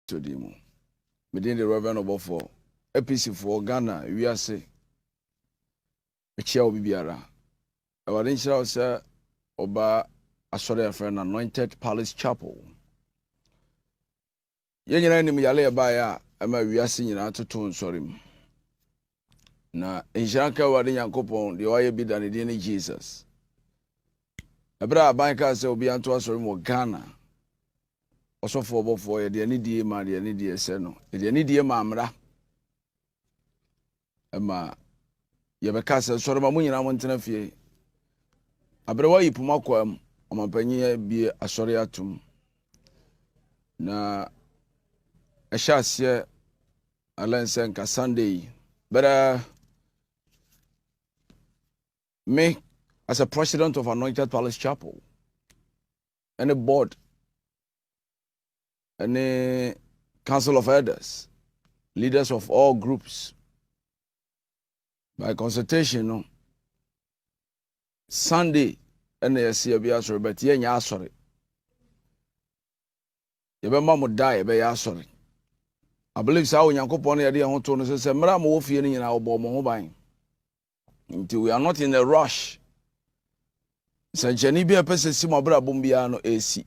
to demo. Within the Reverend Obofour, A.p.c for Ghana, we are say, a chair will be biara. Our initial sir, Oba, a sorry friend, Anointed Palace Chapel. Yen enemy yale baya, ama we are singing out to tone, sorry. Na, in Shanka, Wadin Yankopon, the oil be done in Jesus. Ebra banka se obi anto asori mo Ghana also for Obofour ye de ani die ma de ani die se no de ani die ma amra ema ye be ka se sori ma munyina mo ntena fie abere wa yipuma kwam omapanyi bi asori atum na ehyasie alense nka Sunday but me as a president of Anointed Palace Chapel, and a board, and a council of elders, leaders of all groups, by consultation, Sunday, and they see a biasor, but yeah, sorry. You be mama die, be sorry. I believe so. Yanko pony idea on to say, "Mara mo feeling in our bomb buying." Until we are not in a rush. Sanchani bi apese si mabra bombia no AC.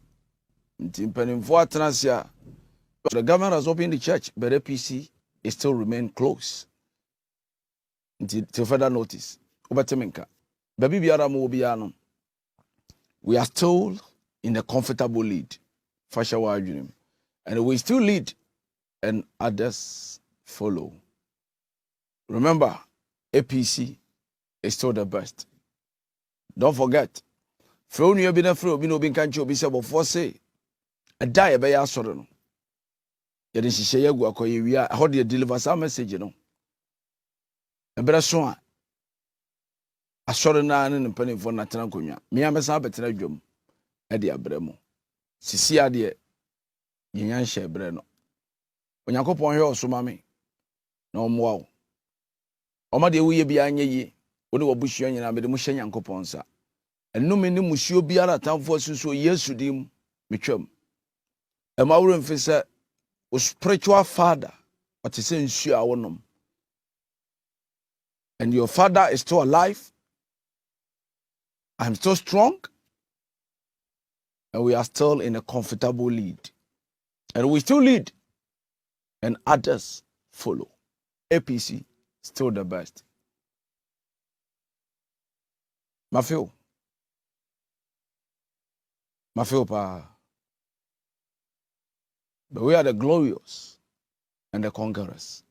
Nti mpanimfo atanasia. The government has opened the church, but A.p.c is still remain closed. Until further notice. Obatemenka. Baby biara mo bia no. We are still in a comfortable lead. Fashawa adwunim. And we still lead and others follow. Remember, A.p.c is still the best. Don't forget. Fro nu obi na fro obi no obi kan che obi se Obofour say a die be ya soro no ye de hihye yagu akoye wi a ho de deliver some message no ebere so a asoro na ne mpanimfo na tena konwa me amesa betena dwom e de abere mu sisi ade nyan hye ebere no Onyankopon hwe osoma me na omwa wo oma de wuye bia anye yi woni wobuhua nyina be de mu hye Nyankopon sa enum ni musuo biara tamfo suso Yesu dim metwam emawuro mfisa o spiritual father what is in nsuo awonom and your father is still alive. I'm still strong and we are still in a comfortable lead and we still lead and others follow. A.p.c still the best. Mafio pa. But we are the glorious and the conquerors.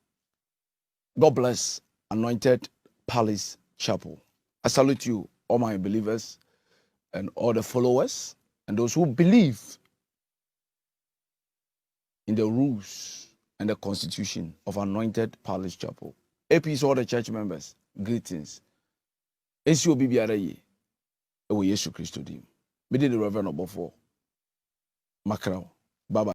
God bless Anointed Palace Chapel. I salute you, all my believers and all the followers and those who believe in the rules and the constitution of Anointed Palace Chapel. A.p.c all the church members, greetings. Esi obi biara ye. Ewo Yesu Kristo dim. Me de the Reverend Obofour. Makrao. Bye bye.